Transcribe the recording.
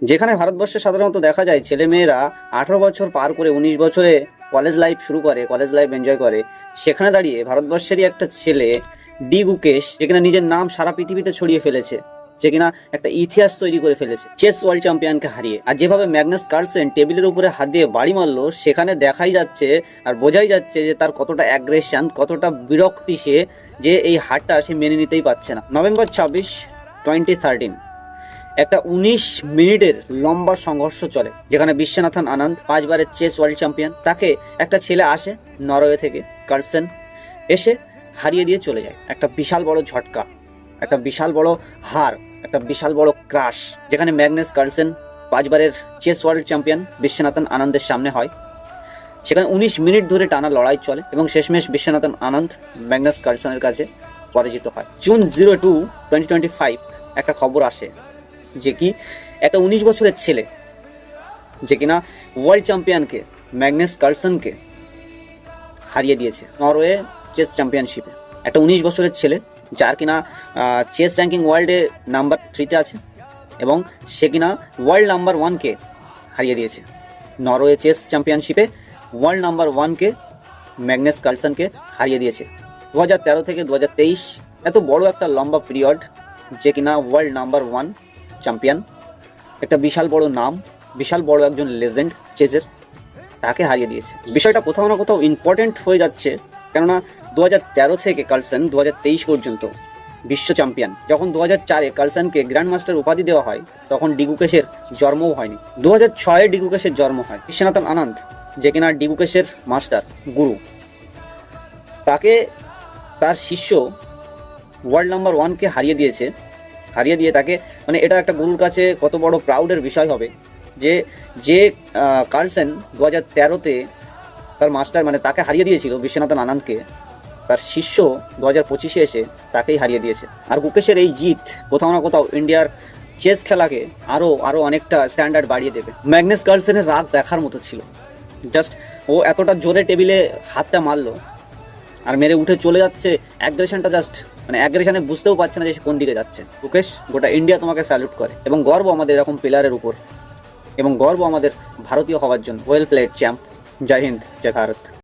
যেখানে ভারতবর্ষে সাধারণত দেখা যায় ছেলেমেয়েরা 18 বছর পার করে 19 বছরে কলেজ লাইফ শুরু করে, কলেজ লাইফ এনজয় করে, সেখানে দাঁড়িয়ে ভারতবর্ষেরই একটা ছেলে ডি গুকেশ, যে কিনা নিজের নাম সারা পৃথিবীতে ছড়িয়ে ফেলেছে, যে কিনা একটা ইতিহাস তৈরি করে ফেলেছে চেস ওয়ার্ল্ড চ্যাম্পিয়নকে হারিয়ে। আর যেভাবে ম্যাগনাস কার্লসেন টেবিলের উপরে হাত দিয়ে বাড়ি মারলো, সেখানে দেখাই যাচ্ছে আর বোঝাই যাচ্ছে যে তার কতটা অ্যাগ্রেশন, কতটা বিরক্তি সে, যে এই হারটা সে মেনে নিতেই পারছে না। নভেম্বর 26, 2013 একটা 19 মিনিটের লম্বা সংঘর্ষ চলে, যেখানে বিশ্বনাথন আনন্দ 5 বারের চেস ওয়ার্ল্ড চ্যাম্পিয়ন, তাকে একটা ছেলে আসে নরওয়ে থেকে, কার্লসেন, এসে হারিয়ে দিয়ে চলে যায়। একটা বিশাল বড় ঝটকা, একটা বিশাল বড় হার, একটা বিশাল বড় ক্রাশ, যেখানে ম্যাগনাস কার্লসেন 5 বারের চেস ওয়ার্ল্ড চ্যাম্পিয়ন বিশ্বনাথন আনন্দের সামনে হয়। সেখানে 19 মিনিট ধরে টানা লড়াই চলে এবং শেষমেশ বিশ্বনাথন আনন্দ ম্যাগনাস কার্লসেনের কাছে পরাজিত হয়। জুন 02, 2025 একটা খবর আসে যে কি একটা 19 বছরের ছেলে, যে কিনা ওয়ার্ল্ড চ্যাম্পিয়নকে ম্যাগনাস কার্লসেনকে হারিয়ে দিয়েছে নরওয়ে চেস চ্যাম্পিয়নশিপে। একটা 19 বছরের ছেলে, যার কিনা চেস র্যাঙ্কিং ওয়ার্ল্ডে নাম্বার 3-তে আছে, এবং সে কিনা ওয়ার্ল্ড নাম্বার 1-কে হারিয়ে দিয়েছে। নরওয়ে চেস চ্যাম্পিয়নশিপে ওয়ার্ল্ড নাম্বার 1-কে ম্যাগনাস কার্লসেনকে হারিয়ে দিয়েছে। 2013 থেকে 2023 এত বড় একটা লম্বা পিরিয়ড, যে কিনা ওয়ার্ল্ড নাম্বার 1 চ্যাম্পিয়ন, একটা বিশাল বড় নাম, বিশাল বড় একজন লেজেন্ড চেসের, তাকে হারিয়ে দিয়েছে। বিষয়টা কোথাও না কোথাও ইম্পর্টেন্ট হয়ে যাচ্ছে, কেননা 2013 থেকে কার্লসেন 2023 পর্যন্ত বিশ্ব চ্যাম্পিয়ন। যখন 2004-এ কার্লসেনকে গ্র্যান্ড মাস্টার উপাধি দেওয়া হয়, তখন ডি গুকেশের জন্মও হয়নি। 2006-এ ডি গুকেশের জন্ম হয়। বিশ্বনাথন আনন্দ, যে কিনা ডি গুকেশের মাস্টার, গুরু, তাকে তার শিষ্য ওয়ার্ল্ড নাম্বার 1-কে হারিয়ে দিয়ে তাকে, মানে এটা একটা গুরুর কাছে কত বড় প্রাউডের বিষয় হবে যে কার্লসেন 2013-তে তার মাস্টার, মানে তাকে হারিয়ে দিয়েছিল বিশ্বনাথন আনন্দকে, তার শিষ্য 2025-এ এসে তাকেই হারিয়ে দিয়েছে। আর গুকেশের এই জিত কোথাও না কোথাও ইন্ডিয়ার চেস খেলাকে আরও অনেকটা স্ট্যান্ডার্ড বাড়িয়ে দেবে। ম্যাগনাস কার্লসেনের রাগ দেখার মতো ছিল। জাস্ট ও এতটা জোরে টেবিলে হাতটা মারলো আর মেরে উঠে চলে যাচ্ছে, অ্যাগ্রেশনটা জাস্ট, মানে অ্যাগ্রেশনে বুঝতেও পারছে না যে সে কোন দিকে যাচ্ছে। গুকেশ, গোটা ইন্ডিয়া তোমাকে স্যালুট করে, এবং গর্ব আমাদের এরকম প্লেয়ারের উপর, এবং গর্ব আমাদের ভারতীয় হওয়ার জন্য। Well played champ. জয় হিন্দ, জয় ভারত।